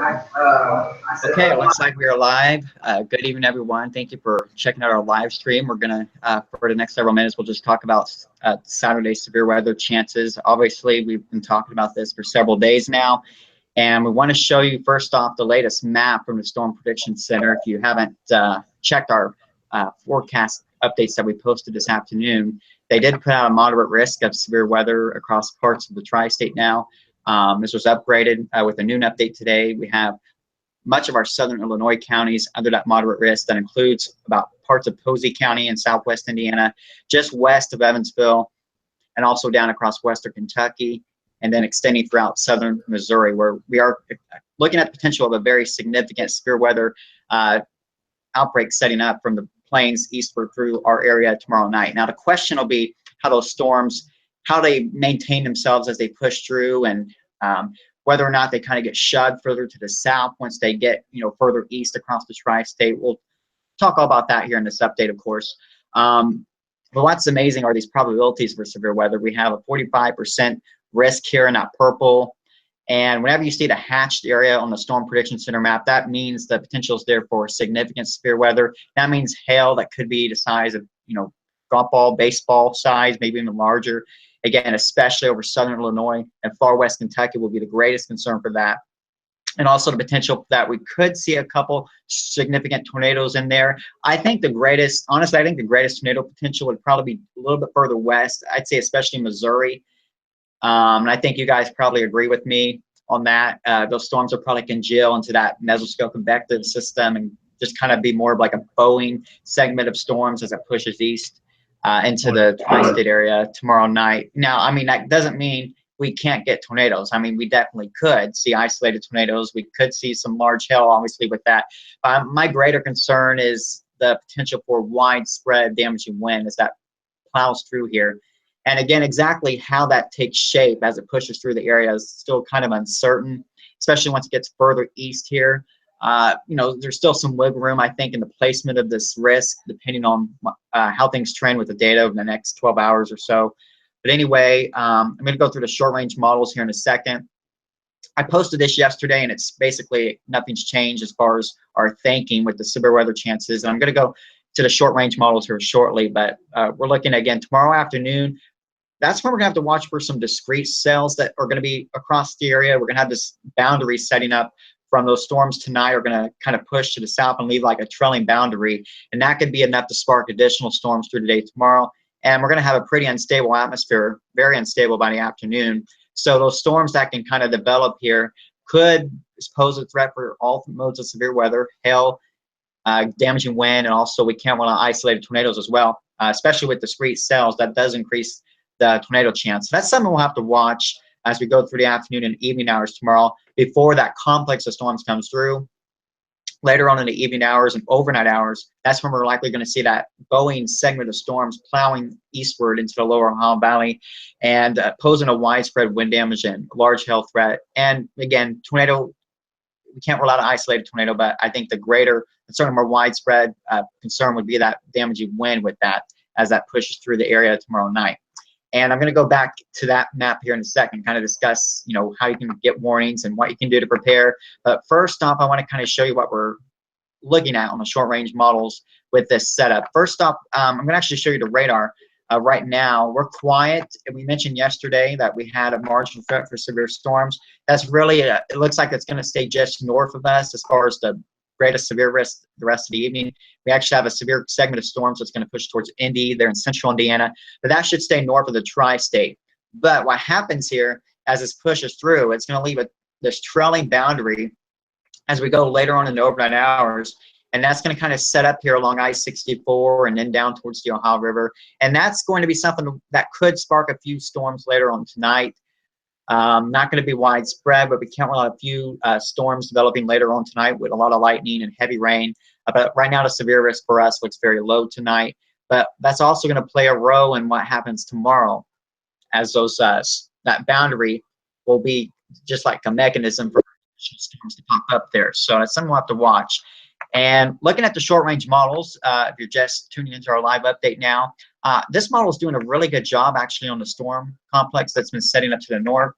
Okay, it looks like we are live. Good evening, everyone. Thank you for checking out our live stream. We're going to, for the next several minutes, we'll just talk about Saturday severe weather chances. Obviously, we've been talking about this for several days now, and we want to show you first off the latest map from the Storm Prediction Center. If you haven't checked our forecast updates that we posted this afternoon, they did put out a moderate risk of severe weather across parts of the tri-state now. This was upgraded with a noon update today. We have much of our southern Illinois counties under that moderate risk. That includes about parts of Posey County and southwest Indiana, just west of Evansville, and also down across western Kentucky, and then extending throughout southern Missouri, where we are looking at the potential of a very significant severe weather outbreak setting up from the plains eastward through our area tomorrow night. Now, the question will be how those storms, how they maintain themselves as they push through, and whether or not they kind of get shoved further to the south once they get, further east across the tri-state. We'll talk all about that here in this update, of course. But what's amazing are these probabilities for severe weather. We have a 45% risk here in that purple. And whenever you see the hatched area on the Storm Prediction Center map, that means the potential is there for significant severe weather. That means hail that could be the size of, golf ball, baseball size, maybe even larger. Again, especially over southern Illinois and far west Kentucky will be the greatest concern for that. And also the potential that we could see a couple significant tornadoes in there. I think the greatest tornado potential would probably be a little bit further west. I'd say especially Missouri. And I think you guys probably agree with me on that. Those storms will probably congeal into that mesoscale-convective system and just kind of be more of like a Boeing segment of storms as it pushes east into the tri-state area tomorrow night. Now, I mean, that doesn't mean we can't get tornadoes. I mean, we definitely could see isolated tornadoes. We could see some large hail, obviously, with that. My greater concern is the potential for widespread damaging wind as that plows through here. And again, exactly how that takes shape as it pushes through the area is still kind of uncertain, especially once it gets further east here. There's still some wiggle room, I think, in the placement of this risk, depending on how things trend with the data over the next 12 hours or so. But anyway, I'm going to go through the short-range models here in a second. I posted this yesterday, and it's basically nothing's changed as far as our thinking with the severe weather chances. And I'm going to go to the short-range models here shortly, but we're looking again tomorrow afternoon. That's when we're going to have to watch for some discrete cells that are going to be across the area. We're going to have this boundary setting up from those storms tonight are going to kind of push to the south and leave like a trailing boundary. And that could be enough to spark additional storms through today, tomorrow. And we're going to have a pretty unstable atmosphere, very unstable by the afternoon. So those storms that can kind of develop here could pose a threat for all modes of severe weather, hail, damaging wind, and also we can't rely on isolated tornadoes as well, especially with discrete cells. That does increase the tornado chance. That's something we'll have to watch as we go through the afternoon and evening hours tomorrow before that complex of storms comes through. Later on in the evening hours and overnight hours, that's when we're likely going to see that Boeing segment of storms plowing eastward into the lower Ohio Valley and posing a widespread wind damage and large hail threat. And again, tornado, we can't rely on isolated tornado, but I think the greater, certainly more widespread concern would be that damaging wind with that as that pushes through the area tomorrow night. And I'm going to go back to that map here in a second, kind of discuss, how you can get warnings and what you can do to prepare. But first off, I want to kind of show you what we're looking at on the short-range models with this setup. First off, I'm going to actually show you the radar. Right now, we're quiet. We mentioned yesterday that we had a marginal threat for severe storms. That's really, it looks like it's going to stay just north of us as far as the greatest severe risk the rest of the evening. We actually have a severe segment of storms that's going to push towards Indy. They're in central Indiana, but that should stay north of the tri-state. But what happens here as this pushes through, it's going to leave this trailing boundary as we go later on in the overnight hours, and that's going to kind of set up here along I-64 and then down towards the Ohio River. And that's going to be something that could spark a few storms later on tonight. Not going to be widespread, but we can't rely on a few storms developing later on tonight with a lot of lightning and heavy rain. But right now, the severe risk for us looks very low tonight. But that's also going to play a role in what happens tomorrow, as those that boundary will be just like a mechanism for storms to pop up there. So it's something we'll have to watch. And looking at the short-range models, if you're just tuning into our live update now, this model is doing a really good job actually on the storm complex that's been setting up to the north.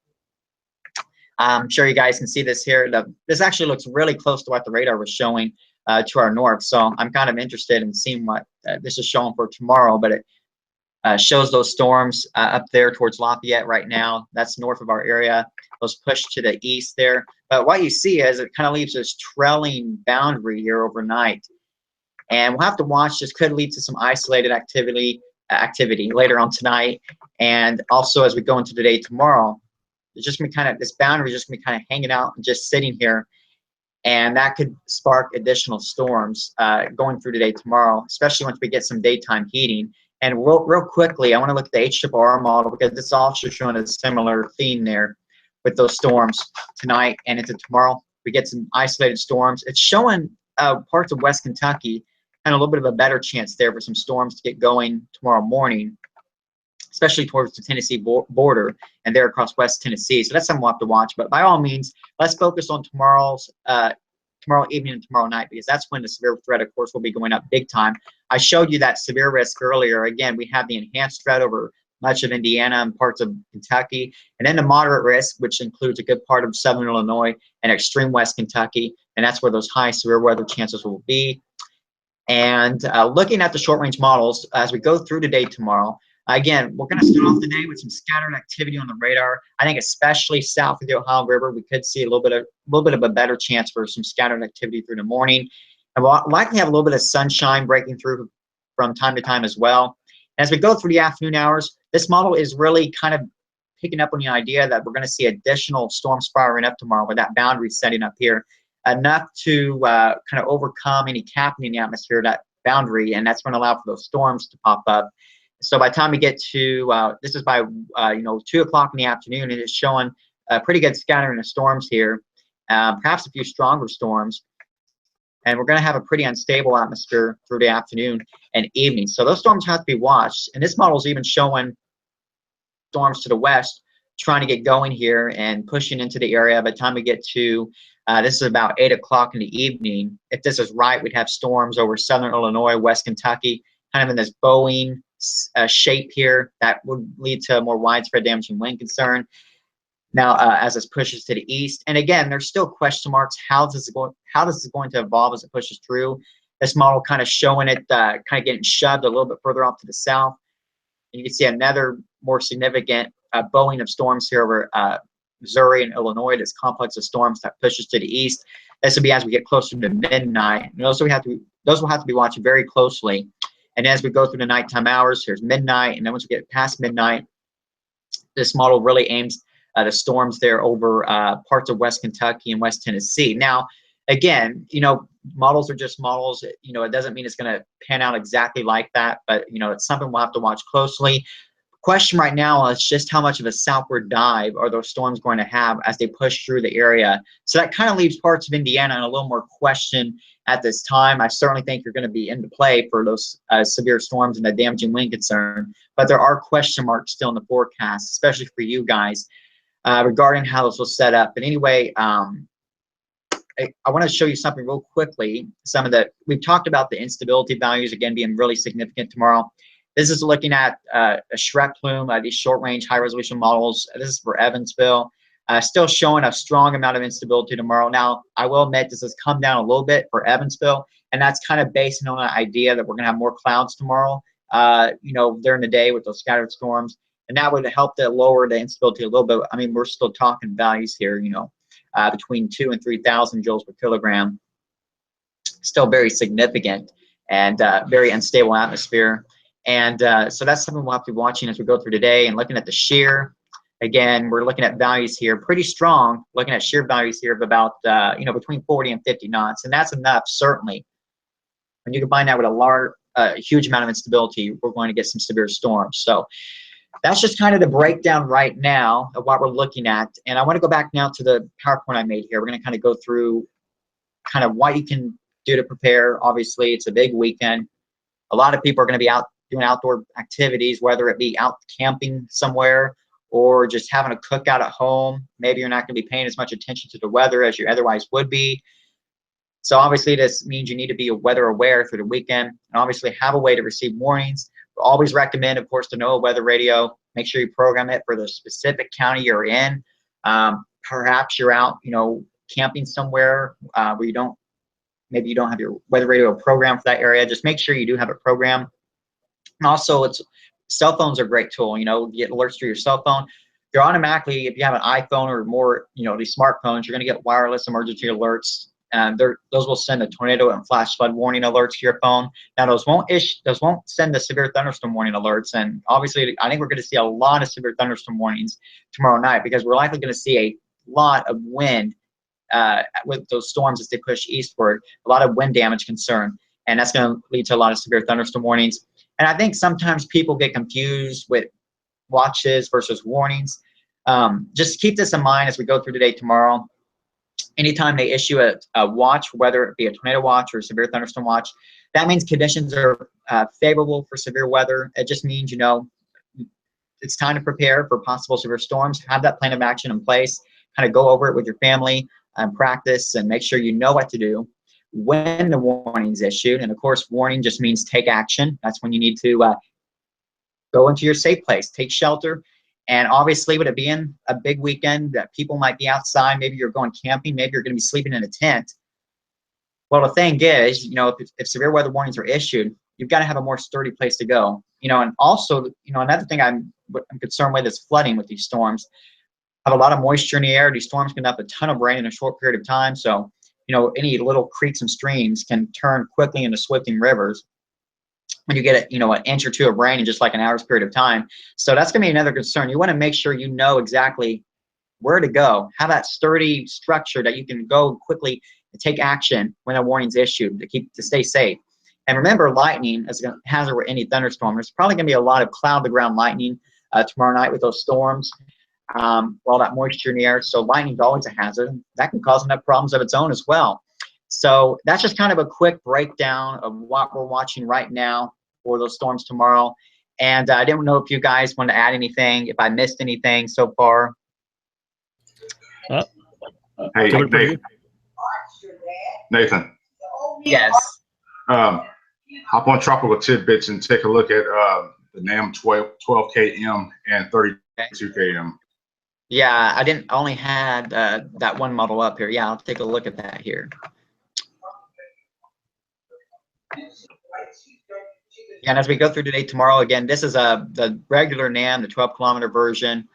I'm sure you guys can see this here. This actually looks really close to what the radar was showing to our north. So I'm kind of interested in seeing what this is showing for tomorrow, but it shows those storms up there towards Lafayette right now. That's north of our area. Those push to the east there. But what you see is it kind of leaves this trailing boundary here overnight. And we'll have to watch. This could lead to some isolated activity later on tonight. And also as we go into today, tomorrow, it's just gonna be kind of, this boundary is just gonna be kind of hanging out and just sitting here. And that could spark additional storms going through today, tomorrow, especially once we get some daytime heating. And real quickly, I want to look at the HRR model because it's also showing a similar theme there with those storms tonight and into tomorrow. We get some isolated storms. It's showing parts of West Kentucky and a little bit of a better chance there for some storms to get going tomorrow morning, especially towards the Tennessee border and there across West Tennessee. So that's something we'll have to watch. But by all means, let's focus on tomorrow evening and tomorrow night, because that's when the severe threat, of course, will be going up big time. I showed you that severe risk earlier. Again, we have the enhanced threat over much of Indiana and parts of Kentucky, and then the moderate risk, which includes a good part of southern Illinois and extreme West Kentucky, and that's where those high severe weather chances will be. And looking at the short-range models as we go through today, tomorrow, again, we're going to start off the day with some scattered activity on the radar. I think especially south of the Ohio River, we could see a little bit of a better chance for some scattered activity through the morning. And we'll likely have a little bit of sunshine breaking through from time to time as well. As we go through the afternoon hours, this model is really kind of picking up on the idea that we're going to see additional storms firing up tomorrow with that boundary setting up here, enough to kind of overcome any capping in the atmosphere, that boundary, and that's going to allow for those storms to pop up. So by the time we get to, this is by, 2 o'clock in the afternoon, and it's showing a pretty good scattering of storms here, perhaps a few stronger storms. And we're going to have a pretty unstable atmosphere through the afternoon and evening. So those storms have to be watched. And this model is even showing storms to the west trying to get going here and pushing into the area. By the time we get to, this is about 8 o'clock in the evening. If this is right, we'd have storms over southern Illinois, West Kentucky, kind of in this bowing shape here that would lead to more widespread damage and wind concern. Now, as this pushes to the east, and again, there's still question marks. How does it going to evolve as it pushes through? This model kind of showing it kind of getting shoved a little bit further off to the south. And you can see another more significant bowing of storms here over Missouri and Illinois. This complex of storms that pushes to the east. This will be as we get closer to midnight. And those will have to be watching very closely. And as we go through the nighttime hours, here's midnight, and then once we get past midnight, this model really aims the storms there over parts of West Kentucky and West Tennessee. Now, again, models are just models. It doesn't mean it's going to pan out exactly like that, but it's something we'll have to watch closely. Question right now is just how much of a southward dive are those storms going to have as they push through the area. So that kind of leaves parts of Indiana in a little more question at this time. I certainly think you're going to be into play for those severe storms and the damaging wind concern, but there are question marks still in the forecast, especially for you guys, regarding how this will set up. But anyway, I want to show you something real quickly. We've talked about the instability values, again, being really significant tomorrow. This is looking at a Schreck plume, these short-range, high-resolution models. This is for Evansville. Still showing a strong amount of instability tomorrow. Now, I will admit this has come down a little bit for Evansville, and that's kind of based on the idea that we're going to have more clouds tomorrow, during the day with those scattered storms. And that would help to lower the instability a little bit. I mean, we're still talking values here, between 2,000 and 3,000 joules per kilogram. Still very significant and very unstable atmosphere. And so that's something we'll have to be watching as we go through today and looking at the shear. Again, we're looking at values here pretty strong, looking at shear values here of about, between 40 and 50 knots. And that's enough, certainly. When you combine that with a huge amount of instability, we're going to get some severe storms. So that's just kind of the breakdown right now of what we're looking at. And I want to go back now to the PowerPoint I made here. We're going to kind of go through kind of what you can do to prepare. Obviously, it's a big weekend. A lot of people are going to be out doing outdoor activities, whether it be out camping somewhere or just having a cookout at home. Maybe you're not going to be paying as much attention to the weather as you otherwise would be. So obviously this means you need to be weather aware through the weekend and obviously have a way to receive warnings. We always recommend, of course, the NOAA weather radio. Make sure you program it for the specific county you're in. perhaps you're out, camping somewhere where maybe you don't have your weather radio program for that area. Just make sure you do have a program. And also, cell phones are a great tool. You get alerts through your cell phone. You're automatically, if you have an iPhone or more, these smartphones, you're going to get wireless emergency alerts. And those will send a tornado and flash flood warning alerts to your phone. Now, those won't send the severe thunderstorm warning alerts. And obviously, I think we're going to see a lot of severe thunderstorm warnings tomorrow night, because we're likely going to see a lot of wind with those storms as they push eastward. A lot of wind damage concern, and that's going to lead to a lot of severe thunderstorm warnings. And I think sometimes people get confused with watches versus warnings. Just keep this in mind as we go through today, tomorrow. Anytime they issue a watch, whether it be a tornado watch or a severe thunderstorm watch, that means conditions are favorable for severe weather. It just means, it's time to prepare for possible severe storms. Have that plan of action in place. Kind of go over it with your family and practice, and make sure you know what to do when the warning is issued. And of course, warning just means take action. That's when you need to go into your safe place, take shelter. And obviously, with it being a big weekend, that people might be outside, maybe you're going camping, maybe you're going to be sleeping in a tent. Well, the thing is, if severe weather warnings are issued, you've got to have a more sturdy place to go. And also, another thing I'm concerned with is flooding with these storms. Have a lot of moisture in the air. These storms can have a ton of rain in a short period of time. So, any little creeks and streams can turn quickly into swiftling rivers when you get an inch or two of rain in just like an hour's period of time. So that's going to be another concern. You want to make sure you know exactly where to go. Have that sturdy structure that you can go quickly and take action when a warning's issued to stay safe. And remember, lightning is a hazard with any thunderstorm. There's probably going to be a lot of cloud-to-ground lightning tomorrow night with those storms. All that moisture in the air. So lightning's always a hazard. That can cause enough problems of its own as well. So that's just kind of a quick breakdown of what we're watching right now for those storms tomorrow. And I didn't know if you guys want to add anything, if I missed anything so far. Hey, Nathan. Yes. Hop on Tropical Tidbits and take a look at the NAM 12 km and 32 km. Yeah, I only had that one model up here. Yeah, I'll take a look at that here. And as we go through today, tomorrow, again, this is the regular NAM, the 12-kilometer version.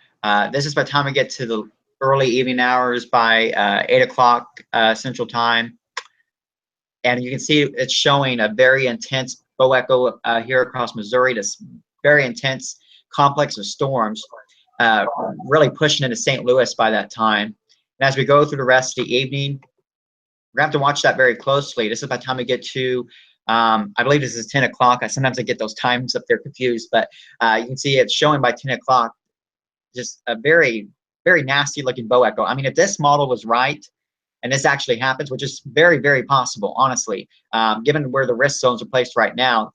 This is by the time we get to the early evening hours by 8 o'clock Central Time. And you can see it's showing a very intense bow echo here across Missouri, this very intense complex of storms really pushing into St. Louis by that time. And as we go through the rest of the evening, we're going to have to watch that very closely. This is by the time we get to I believe this is 10 o'clock. Sometimes I get those times up there confused, but you can see it's showing by 10 o'clock just a very, very nasty looking bow echo. I mean, if this model was right and this actually happens, which is very, very possible, honestly, given where the risk zones are placed right now,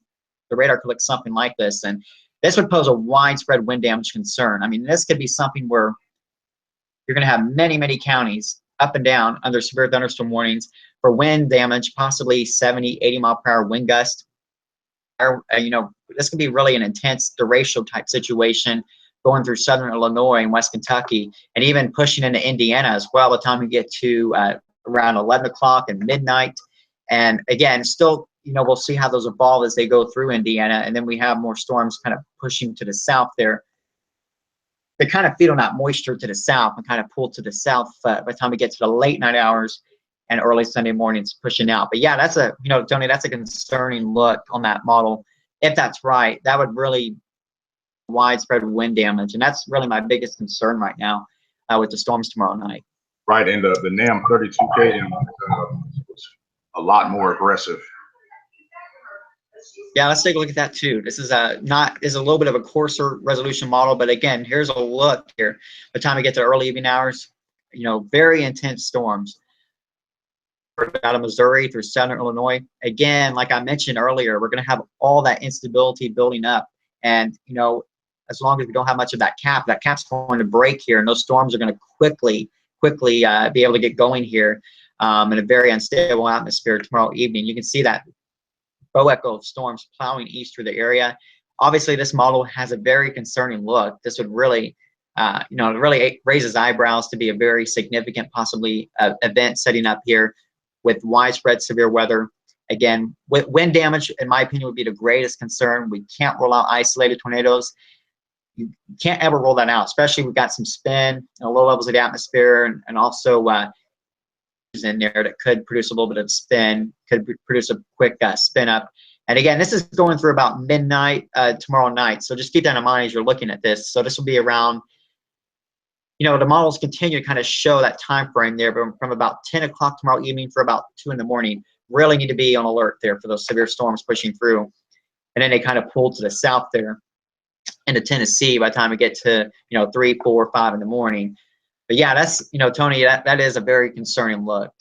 the radar could look something like this. And this would pose a widespread wind damage concern. I mean, this could be something where you're going to have many, many counties up and down under severe thunderstorm warnings for wind damage, possibly 70, 80 mile per hour wind gust. This could be really an intense derecho type situation going through southern Illinois and West Kentucky, and even pushing into Indiana as well by the time we get to around 11 o'clock and midnight. And again, still, we'll see how those evolve as they go through Indiana, and then we have more storms kind of pushing to the south there. They kind of feed on that moisture to the south and kind of pull to the south by the time we get to the late night hours and early Sunday mornings pushing out. But yeah, that's Tony, that's a concerning look on that model. If that's right, that would really widespread wind damage, and that's really my biggest concern right now with the storms tomorrow night. Right, and the NAM 32 km was a lot more aggressive. Yeah, let's take a look at that too. This is a little bit of a coarser resolution model, but again, here's a look here. By the time we get to early evening hours, very intense storms out of Missouri through southern Illinois. Again, like I mentioned earlier, we're going to have all that instability building up, and as long as we don't have much of that cap's going to break here, and those storms are going to quickly be able to get going here in a very unstable atmosphere tomorrow evening. You can see that bow echo of storms plowing east through the area. Obviously, this model has a very concerning look. This would really it really raises eyebrows to be a very significant, possibly event setting up here with widespread severe weather. Again, wind damage, in my opinion, would be the greatest concern. We can't rule out isolated tornadoes. You can't ever rule that out, especially we've got some spin, low levels of the atmosphere, and also in there that could produce a little bit of spin, could produce a quick spin up. And again, this is going through about midnight tomorrow night. So just keep that in mind as you're looking at this. So this will be around, the models continue to kind of show that time frame there, but from about 10 o'clock tomorrow evening for about 2 in the morning. Really need to be on alert there for those severe storms pushing through. And then they kind of pull to the south there into Tennessee by the time we get to, 3, 4, 5 in the morning. But yeah, that's, Tony, that is a very concerning look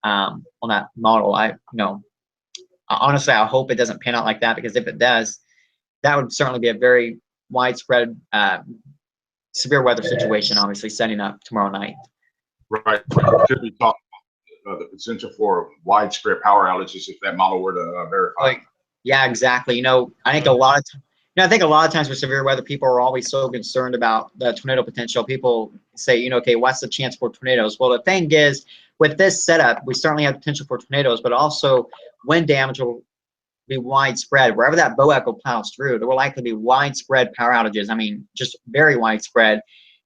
on that model. Honestly, I hope it doesn't pan out like that, because if it does, that would certainly be a very widespread severe weather situation, obviously setting up tomorrow night. Right. Could be talking the potential for widespread power outages if that model were to verify. Yeah, exactly. I think a lot of times with severe weather, people are always so concerned about the tornado potential. People say, okay, what's the chance for tornadoes? Well, the thing is, with this setup, we certainly have potential for tornadoes, but also wind damage will be widespread. Wherever that bow echo plows through, there will likely be widespread power outages. I mean, just very widespread.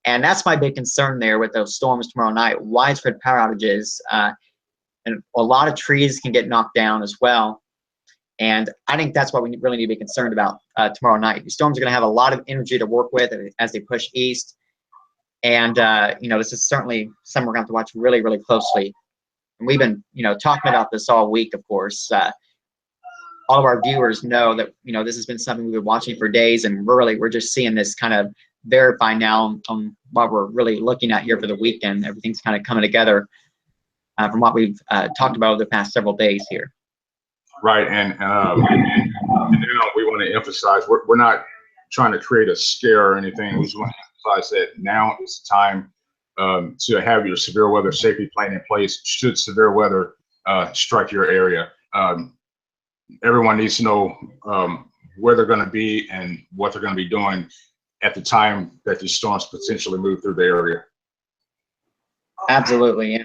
And that's my big concern there with those storms tomorrow night, widespread power outages. And a lot of trees can get knocked down as well. And I think that's what we really need to be concerned about tomorrow night. These storms are going to have a lot of energy to work with as they push east. And, this is certainly something we're going to have to watch really, really closely. And we've been, talking about this all week, of course. All of our viewers know that, this has been something we've been watching for days. And we're just seeing this kind of verify now on what we're really looking at here for the weekend. Everything's kind of coming together from what we've talked about over the past several days here. Right, and now we want to emphasize we're not trying to create a scare or anything. We just want to emphasize that now is the time to have your severe weather safety plan in place should severe weather strike your area. Everyone needs to know where they're going to be and what they're going to be doing at the time that these storms potentially move through the area. Absolutely, yeah.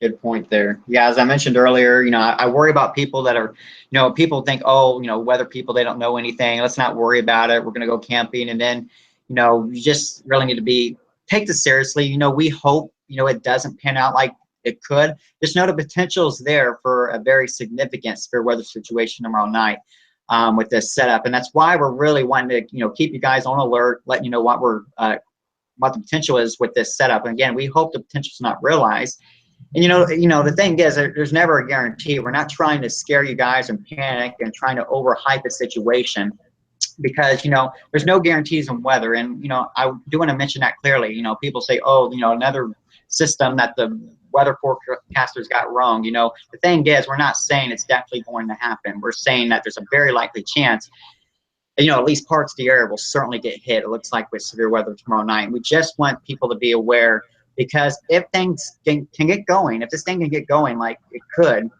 Good point there. Yeah, as I mentioned earlier, I worry about people that are, people think, weather people, they don't know anything. Let's not worry about it. We're going to go camping. And then, you just really need to take this seriously. We hope, it doesn't pan out like it could. Just know the potential is there for a very significant severe weather situation tomorrow night with this setup. And that's why we're really wanting to, keep you guys on alert, letting you know what the potential is with this setup. And again, we hope the potential is not realized. And the thing is, there's never a guarantee. We're not trying to scare you guys and panic and trying to overhype the situation, because there's no guarantees on weather. And I do want to mention that clearly. People say, another system that the weather forecasters got wrong. The thing is, we're not saying it's definitely going to happen. We're saying that there's a very likely chance. At least parts of the area will certainly get hit. It looks like with severe weather tomorrow night. We just want people to be aware. Because if things can get going, if this thing can get going like it could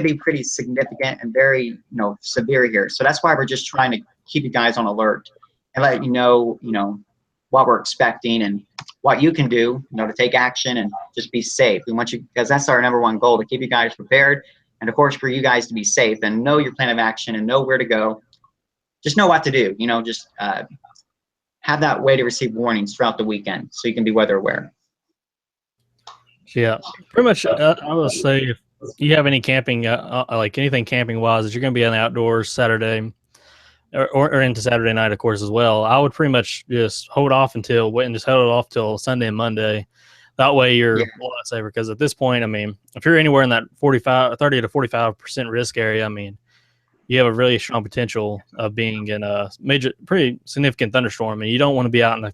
be pretty significant and very, severe here. So that's why we're just trying to keep you guys on alert and let you know, what we're expecting and what you can do, to take action and just be safe. We want you, because that's our #1 goal, to keep you guys prepared, and of course for you guys to be safe and know your plan of action and know where to go. Just know what to do. Just have that way to receive warnings throughout the weekend so you can be weather aware. Yeah, pretty much. I would say if you have any camping, like anything camping wise, that you're going to be on the outdoors Saturday or into Saturday night, of course, as well. I would pretty much just hold off till Sunday and Monday. That way you're a lot safer, because at this point, I mean, if you're anywhere in that 30 to 45% risk area, I mean, you have a really strong potential of being in a pretty significant thunderstorm, and you don't want to be out in a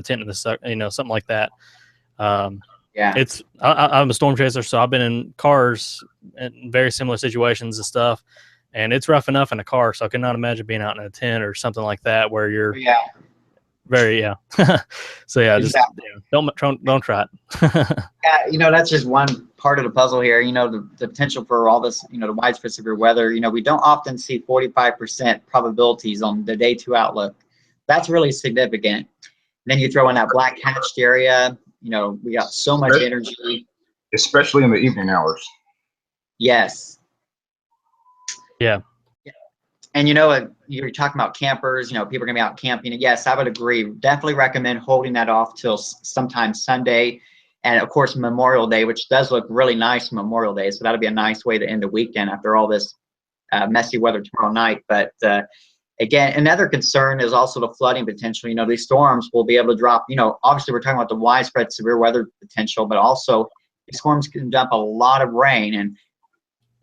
tent in the something like that. Yeah, I'm a storm chaser, so I've been in cars in very similar situations and stuff, and it's rough enough in a car. So I cannot imagine being out in a tent or something like that where you're So exactly. Don't try it. Yeah, that's just one part of the puzzle here. The potential for all this, the widespread severe weather. We don't often see 45% probabilities on the day 2 outlook. That's really significant. then you throw in that black hatched area. You know, we got so much energy. Especially in the evening hours. Yes. Yeah. And you know, you're talking about campers, you know, people are gonna be out camping. And yes, I would agree. Definitely recommend holding that off till sometime Sunday. And of course, Memorial Day, which does look really nice Memorial Day. So that'll be a nice way to end the weekend after all this messy weather tomorrow night. But again, another concern is also the flooding potential. You know, these storms will be able to drop, you know, obviously we're talking about the widespread severe weather potential, but also these storms can dump a lot of rain. And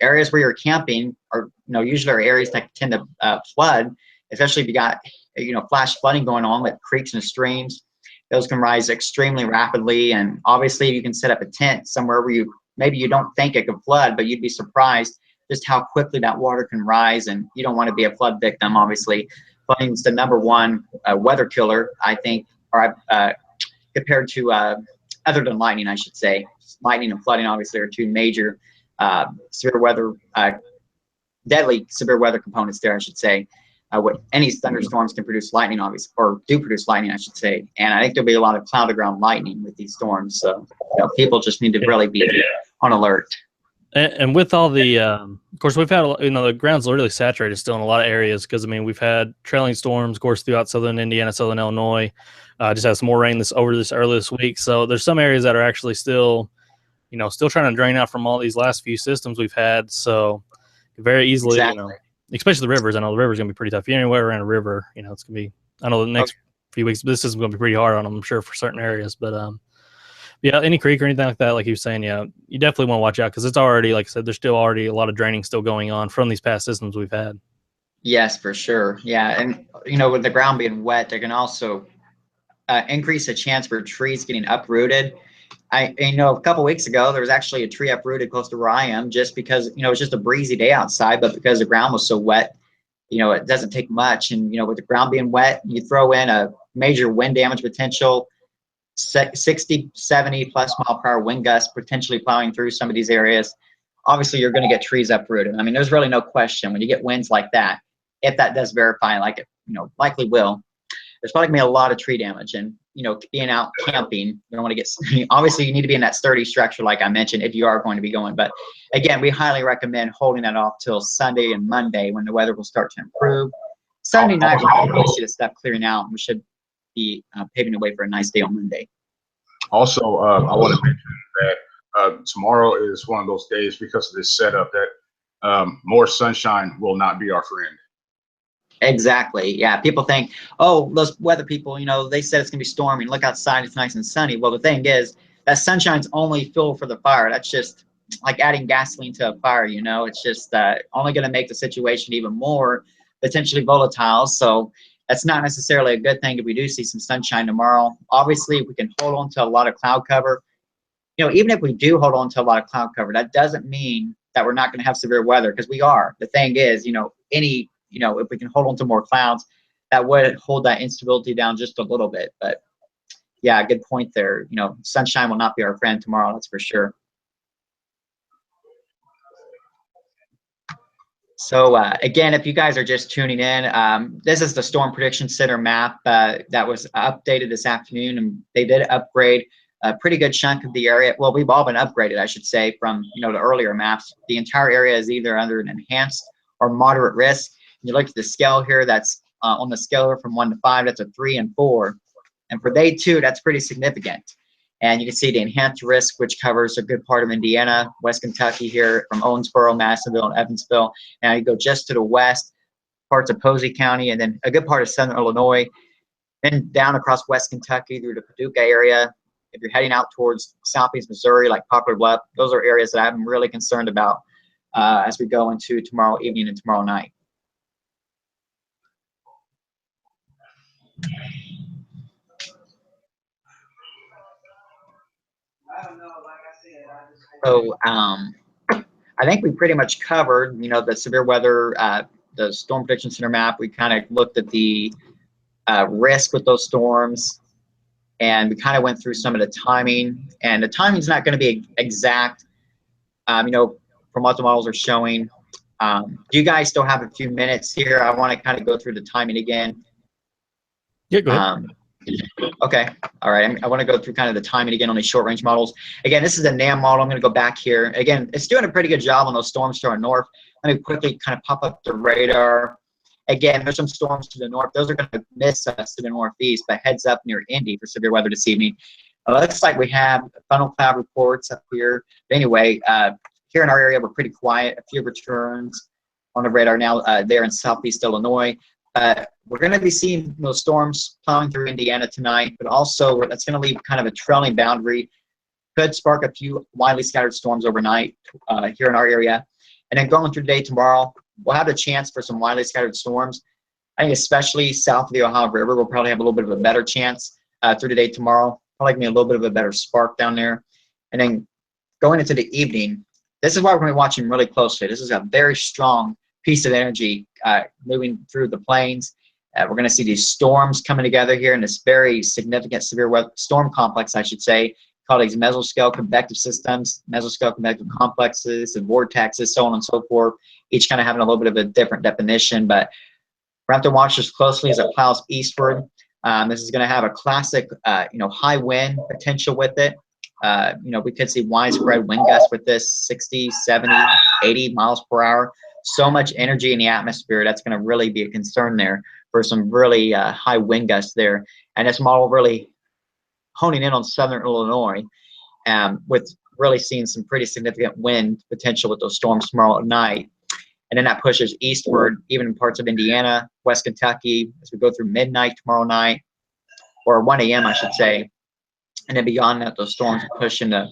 areas where you're camping are, you know, usually are areas that tend to flood, especially if you got, you know, flash flooding going on with creeks and streams. Those can rise extremely rapidly. And obviously you can set up a tent somewhere where you, maybe you don't think it could flood, but you'd be surprised just how quickly that water can rise. And you don't want to be a flood victim, obviously. Flooding is the #1 weather killer, I think, or compared to other than lightning, I should say. Lightning and flooding obviously are two major severe weather, deadly severe weather components there, I should say. What any thunderstorms can produce lightning, obviously, or do produce lightning, I should say. And I think there'll be a lot of cloud to ground lightning with these storms. So, you know, people just need to really be on alert. And with all the, of course, we've had, you know, the ground's really saturated still in a lot of areas because, I mean, we've had trailing storms, of course, throughout southern Indiana, southern Illinois. Just had some more rain early this week. So there's some areas that are actually still, you know, still trying to drain out from all these last few systems we've had. So very easily, Exactly. you know, especially the rivers. I know the river's going to be pretty tough. If you're anywhere around a river, you know, it's going to be, I know the next few weeks, this is going to be pretty hard on them, I'm sure, for certain areas. But yeah, any creek or anything like that, like you were saying, yeah, you definitely want to watch out because it's already, like I said, there's still already a lot of draining still going on from these past systems we've had. Yes, for sure. Yeah. And, you know, with the ground being wet, they can also increase the chance for trees getting uprooted. You know, a couple weeks ago, there was actually a tree uprooted close to where I am just because, you know, it's just a breezy day outside, but because the ground was so wet, you know, it doesn't take much. And, you know, with the ground being wet, you throw in a major wind damage potential, 60, 70 plus mile per hour wind gusts potentially plowing through some of these areas. Obviously, you're going to get trees uprooted. I mean, there's really no question when you get winds like that, if that does verify, like it, you know, likely will, there's probably gonna be a lot of tree damage. And, you know, being out camping, you don't want to get, obviously you need to be in that sturdy structure like I mentioned if you are going to be going. But again, we highly recommend holding that off till Sunday and Monday when the weather will start to improve. Sunday night we'll really see the stuff clearing out. We should be paving the way for a nice day on Monday. Also, I want to mention that tomorrow is one of those days because of this setup that more sunshine will not be our friend. Exactly. Yeah. People think, oh, those weather people, you know, they said it's going to be stormy. Look outside. It's nice and sunny. Well, the thing is that sunshine's only fuel for the fire. That's just like adding gasoline to a fire, you know, it's just only going to make the situation even more potentially volatile. So that's not necessarily a good thing if we do see some sunshine tomorrow. Obviously, we can hold on to a lot of cloud cover. You know, even if we do hold on to a lot of cloud cover, that doesn't mean that we're not going to have severe weather because we are. The thing is, you know, if we can hold on to more clouds, that would hold that instability down just a little bit. But yeah, good point there. You know, sunshine will not be our friend tomorrow, that's for sure. So again, if you guys are just tuning in, this is the Storm Prediction Center map that was updated this afternoon, and they did upgrade a pretty good chunk of the area. Well, we've all been upgraded, I should say, from, you know, the earlier maps. The entire area is either under an enhanced or moderate risk. You look at the scale here, that's on the scale from 1 to 5, that's a 3 and 4. And for day 2, that's pretty significant. And you can see the enhanced risk, which covers a good part of Indiana, West Kentucky here, from Owensboro, Madisonville, and Evansville. Now you go just to the west, parts of Posey County, and then a good part of southern Illinois, then down across West Kentucky through the Paducah area. If you're heading out towards southeast Missouri, like Poplar Bluff, those are areas that I'm really concerned about as we go into tomorrow evening and tomorrow night. So I think we pretty much covered, you know, the severe weather, the Storm Prediction Center map. We kind of looked at the risk with those storms, and we kind of went through some of the timing. And the timing's not going to be exact, you know, from what the models are showing. Do you guys still have a few minutes here? I want to kind of go through the timing again. Yeah, go ahead. Okay. All right. I want to go through kind of the timing again on these short range models. Again, this is a NAM model. I'm going to go back here. Again, it's doing a pretty good job on those storms to our north. Let me quickly kind of pop up the radar. Again, there's some storms to the north. Those are going to miss us to the northeast, but heads up near Indy for severe weather this evening. Looks like we have funnel cloud reports up here. But anyway, here in our area, we're pretty quiet. A few returns on the radar now there in southeast Illinois. We're going to be seeing those storms plowing through Indiana tonight, but also that's going to leave kind of a trailing boundary. Could spark a few widely scattered storms overnight here in our area. And then going through the day tomorrow, we'll have the chance for some widely scattered storms. I think especially south of the Ohio River, we'll probably have a little bit of a better chance through the day tomorrow. Probably give me a little bit of a better spark down there. And then going into the evening, this is why we're going to be watching really closely. This is a very strong piece of energy moving through the plains. We're going to see these storms coming together here in this very significant severe weather storm complex, I should say, called these mesoscale convective systems, mesoscale convective complexes, and vortexes, so on and so forth, each kind of having a little bit of a different definition. But we're going to have to watch this closely as it plows eastward. This is going to have a classic, high wind potential with it. We could see widespread wind gusts with this 60, 70, 80 miles per hour. So much energy in the atmosphere, that's going to really be a concern there for some really high wind gusts there. And this model really honing in on southern Illinois with really seeing some pretty significant wind potential with those storms tomorrow night. And then that pushes eastward, even in parts of Indiana, West Kentucky, as we go through midnight tomorrow night, or 1 a.m., I should say. And then beyond that, those storms push into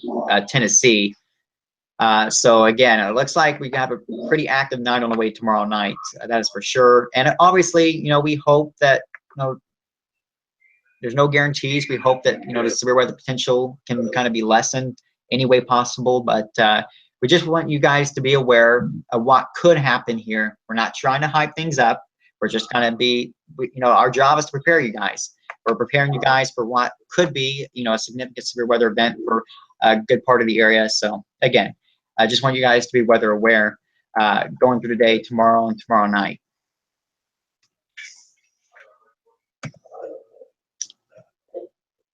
Tennessee. So again, it looks like we have a pretty active night on the way tomorrow night. That is for sure. And obviously, we hope that, there's no guarantees. We hope that, the severe weather potential can kind of be lessened any way possible. But we just want you guys to be aware of what could happen here. We're not trying to hype things up. We're just going to our job is to prepare you guys. We're preparing you guys for what could be, a significant severe weather event for a good part of the area. So again, I just want you guys to be weather aware going through the day tomorrow and tomorrow night.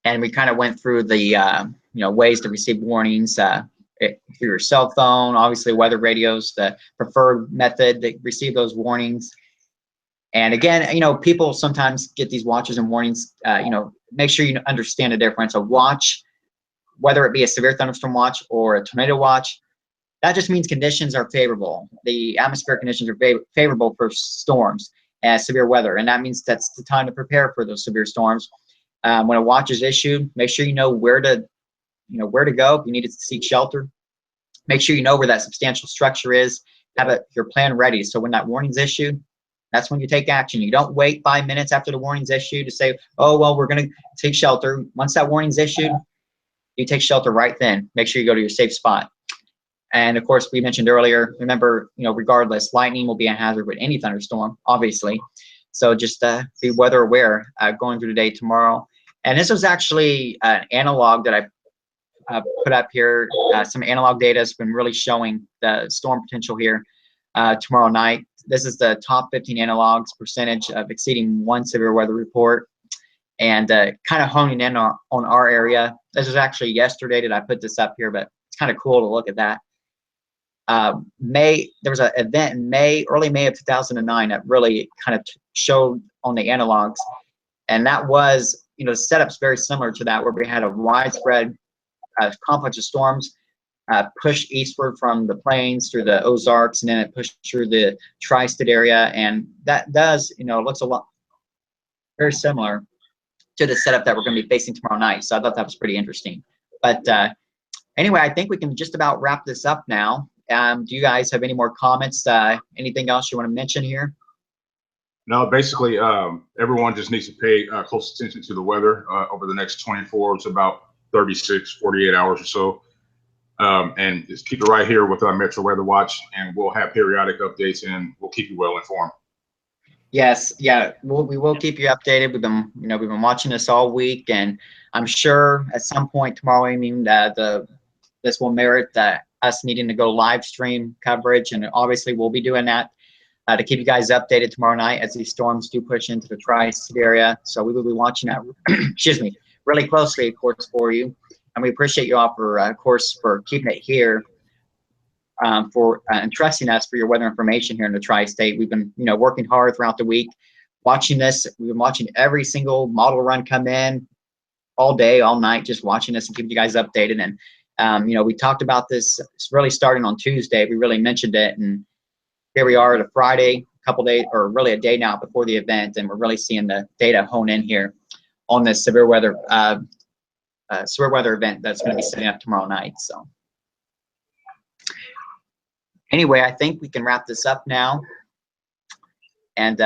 And we kind of went through the ways to receive warnings through your cell phone. Obviously, weather radios, the preferred method to receive those warnings. And again, people sometimes get these watches and warnings. Make sure you understand the difference. A watch, whether it be a severe thunderstorm watch or a tornado watch, that just means conditions are favorable. The atmospheric conditions are favorable for storms and severe weather, and that means that's the time to prepare for those severe storms. When a watch is issued, make sure you know where to go if you need to seek shelter. Make sure you know where that substantial structure is. Have your plan ready. So when that warning's issued, that's when you take action. You don't wait 5 minutes after the warning's issued to say, oh, well, we're going to take shelter. Once that warning's issued, you take shelter right then. Make sure you go to your safe spot. And of course, we mentioned earlier, remember, regardless, lightning will be a hazard with any thunderstorm, obviously. So just be weather aware going through the day tomorrow. And this was actually an analog that I put up here. Some analog data has been really showing the storm potential here tomorrow night. This is the top 15 analogs percentage of exceeding one severe weather report, and kind of honing in on our area. This was actually yesterday that I put this up here, but it's kind of cool to look at that. There was an event in early May of 2009 that really kind of showed on the analogs, and that was, the setup's very similar to that, where we had a widespread complex of storms pushed eastward from the plains through the Ozarks, and then it pushed through the tri-state area, and that does, looks a lot very similar to the setup that we're going to be facing tomorrow night. So I thought that was pretty interesting. But anyway, I think we can just about wrap this up now. Do you guys have any more comments? Anything else you want to mention here? No, basically, everyone just needs to pay close attention to the weather over the next 24 to about 36, 48 hours or so. And just keep it right here with our Metro Weather Watch, and we'll have periodic updates, and we'll keep you well informed. Yes, yeah, we will keep you updated. We've been watching this all week, and I'm sure at some point tomorrow evening this will merit us needing to go live stream coverage, and obviously we'll be doing that to keep you guys updated tomorrow night as these storms do push into the Tri-State area. So we will be watching that, excuse me, really closely, of course, for you. And we appreciate you all for, of course, for keeping it here, for and trusting us for your weather information here in the Tri-State. We've been, working hard throughout the week, watching this. We've been watching every single model run come in all day, all night, just watching this and keeping you guys updated. And, we talked about this really starting on Tuesday. We really mentioned it, and here we are at a Friday, a couple days, or really a day now before the event, and we're really seeing the data hone in here on this severe weather event that's going to be setting up tomorrow night. So anyway, I think we can wrap this up now, and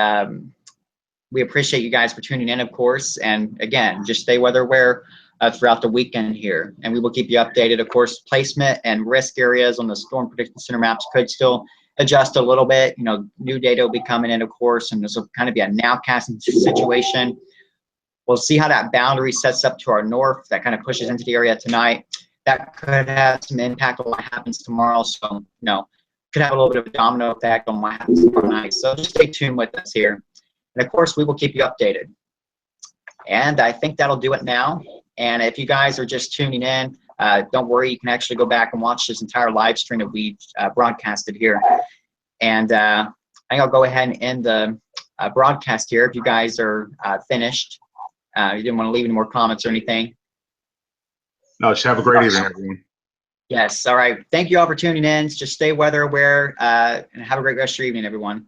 we appreciate you guys for tuning in, of course. And again, just stay weather aware throughout the weekend here, and we will keep you updated. Of course, placement and risk areas on the Storm Prediction Center maps could still adjust a little bit. New data will be coming in, of course, and this will kind of be a nowcasting situation. We'll see how that boundary sets up to our north. That kind of pushes into the area tonight. That could have some impact on what happens tomorrow. So, could have a little bit of a domino effect on what happens tomorrow night. So just stay tuned with us here. And of course, we will keep you updated. And I think that'll do it now. And if you guys are just tuning in, don't worry, you can actually go back and watch this entire live stream that we broadcasted here. And I think I'll go ahead and end the broadcast here if you guys are finished. You didn't want to leave any more comments or anything. No, just have a great evening, everyone. Yes, all right. Thank you all for tuning in. Just stay weather aware and have a great rest of your evening, everyone.